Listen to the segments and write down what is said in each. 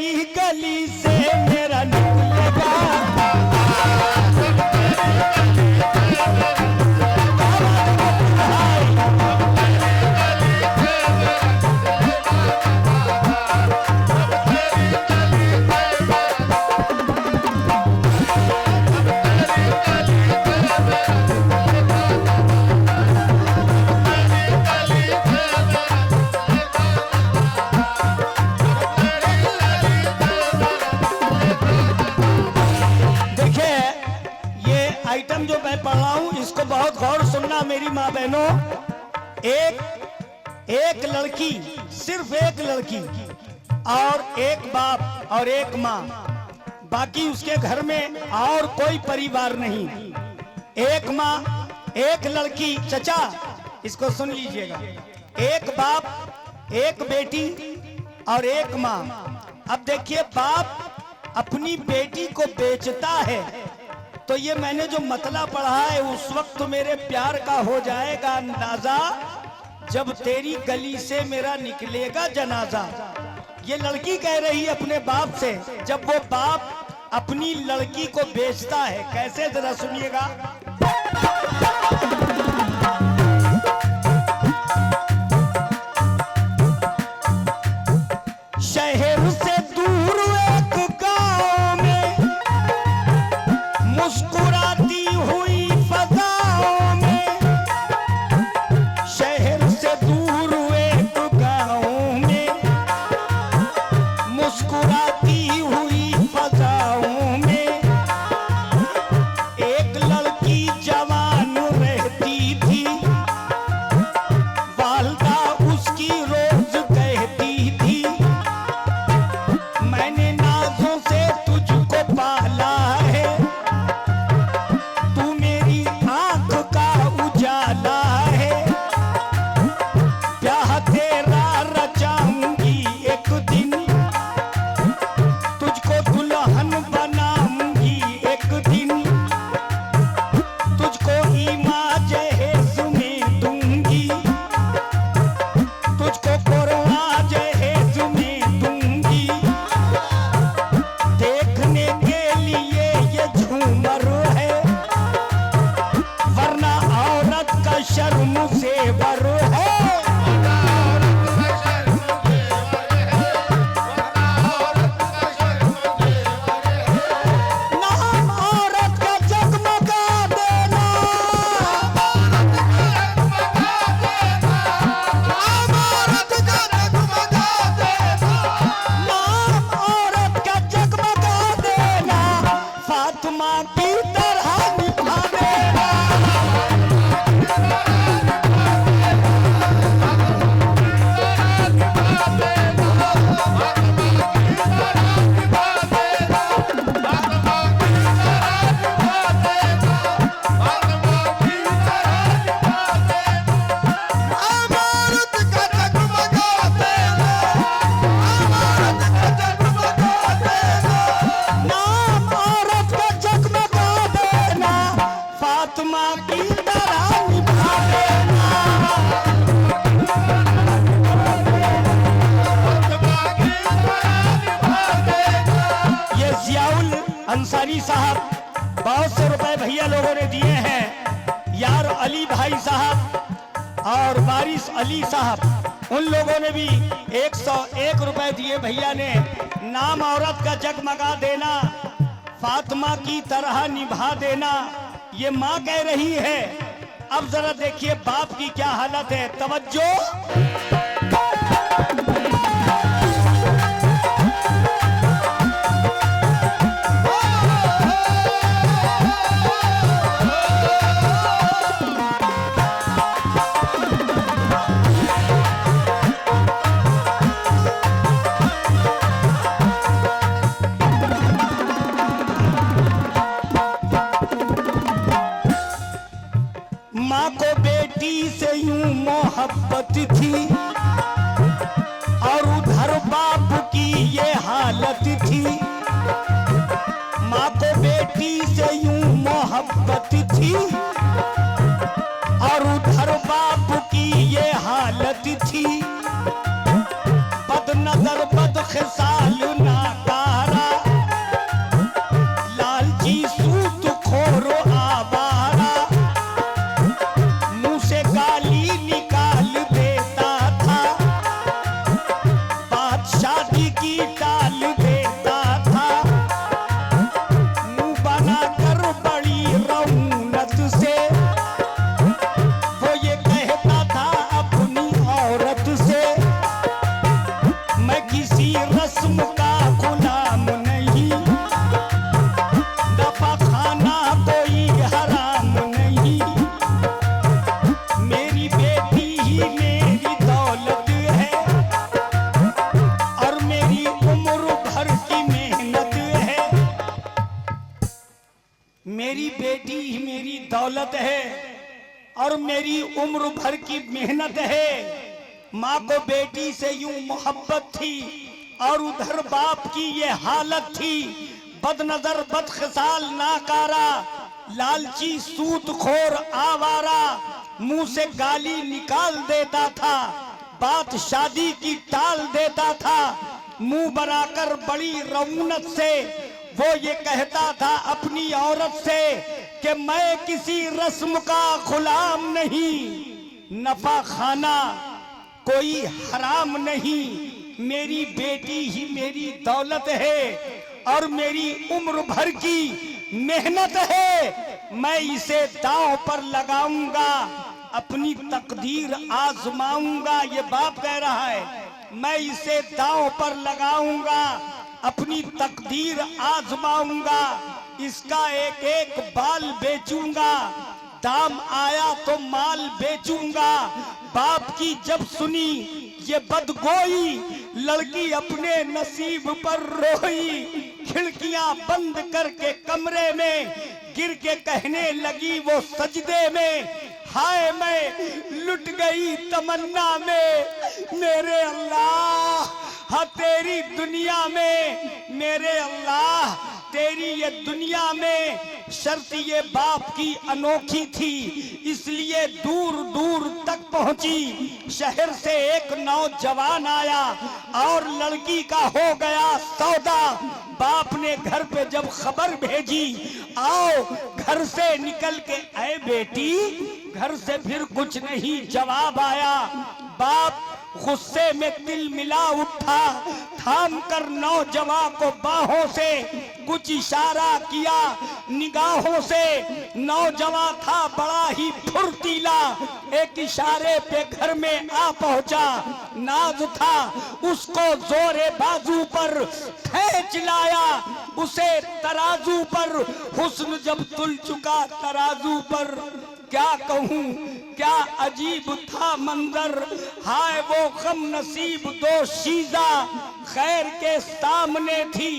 तेरी गली से मेरा निकलेगा। आइटम जो मैं पढ़ रहा हूं इसको बहुत गौर सुनना मेरी माँ बहनों। एक लड़की, सिर्फ एक लड़की और एक बाप और एक माँ, बाकी उसके घर में और कोई परिवार नहीं। एक माँ, एक लड़की। चचा इसको सुन लीजिएगा, एक बाप, एक बेटी और एक माँ। अब देखिए, बाप अपनी बेटी को बेचता है तो ये मैंने जो मतला पढ़ा है उस वक्त तो मेरे प्यार का हो जाएगा अंदाजा, जब तेरी गली से मेरा निकलेगा जनाजा। ये लड़की कह रही है अपने बाप से, जब वो बाप अपनी लड़की को बेचता है। कैसे, जरा सुनिएगा। शहर से दूर एक गांव में मुस्कुराती हुई फजाओं में, शहर से दूर एक गांव में मुस्कुराती हुई फजाओं में एक लड़की जवान रहती थी। वालदा उसकी रोज कहती थी, मैंने नाजों से तुझको पाला है, शर्म से बर है। नाम औरत का जगमगा देना, नाम औरत का जगमगा देना, नाम औरत का जगमगा देना, फातिमा की तरह निभा देना। अंसारी साहब बहुत से रुपए भैया लोगों ने दिए हैं। यार अली भाई साहब और वारिस अली साहब, उन लोगों ने भी 101 रुपए दिए भैया ने। नाम औरत का जगमगा देना, फातिमा की तरह निभा देना, ये माँ कह रही है। अब जरा देखिए बाप की क्या हालत है, तवज्जो। माँ को बेटी से यूं मोहब्बत थी और उधर बाप की ये हालत थी। माँ को बेटी से यूं मोहब्बत थी और उधर बाप की ये हालत थी। बदनजर बदखिसाल ना मेरी बेटी ही मेरी दौलत है और मेरी उम्र भर की मेहनत है। माँ को बेटी से यूं मोहब्बत थी और उधर बाप की ये हालत थी। बदनजर बदखसाल नाकारा, लालची सूतखोर आवारा, मुंह से गाली निकाल देता था, बात शादी की टाल देता था। मुंह बनाकर बड़ी रऊनत से वो ये कहता था अपनी औरत से कि मैं किसी रस्म का गुलाम नहीं, नफा खाना कोई हराम नहीं, मेरी बेटी ही मेरी दौलत है और मेरी उम्र भर की मेहनत है। मैं इसे दांव पर लगाऊंगा, अपनी तकदीर आजमाऊंगा। ये बाप कह रहा है, मैं इसे दांव पर लगाऊंगा, अपनी तकदीर आजमाऊंगा। इसका एक एक बाल बेचूंगा, दाम आया तो माल बेचूंगा। बाप की जब सुनी ये बदगोई, लड़की अपने नसीब पर रोई। खिड़कियां बंद करके कमरे में गिर के कहने लगी वो सजदे में, हाय मैं लुट गई तमन्ना में मेरे अल्लाह। हाँ तेरी दुनिया में मेरे अल्लाह, तेरी ये दुनिया में शर्त ये बाप की अनोखी थी, इसलिए दूर दूर तक पहुंची। शहर से एक नौजवान आया और लड़की का हो गया सौदा। बाप ने घर पे जब खबर भेजी, आओ घर से निकल के आए बेटी, घर से फिर कुछ नहीं जवाब आया। बाप गुस्से में तिल मिला उठा, थाम कर नौजवान को बाहों से कुछ इशारा किया निगाहों से। नौजवान था बड़ा ही फुर्तीला, एक इशारे पे घर में आ पहुंचा। नाज था उसको जोरे बाजू पर खींच लाया, उसे तराजू पर हुस्न जब तुल चुका तराजू पर। क्या कहूँ क्या अजीब था मंजर, हाय वो गम नसीब दो शीजा खैर के सामने थी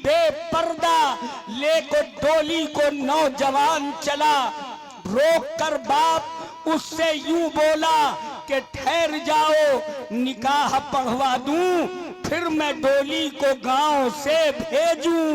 बेपर्दा। लेको डोली को नौजवान चला, रोक कर बाप उससे यूं बोला कि ठहर जाओ, निकाह पढ़वा दूं, फिर मैं डोली को गांव से भेजूं।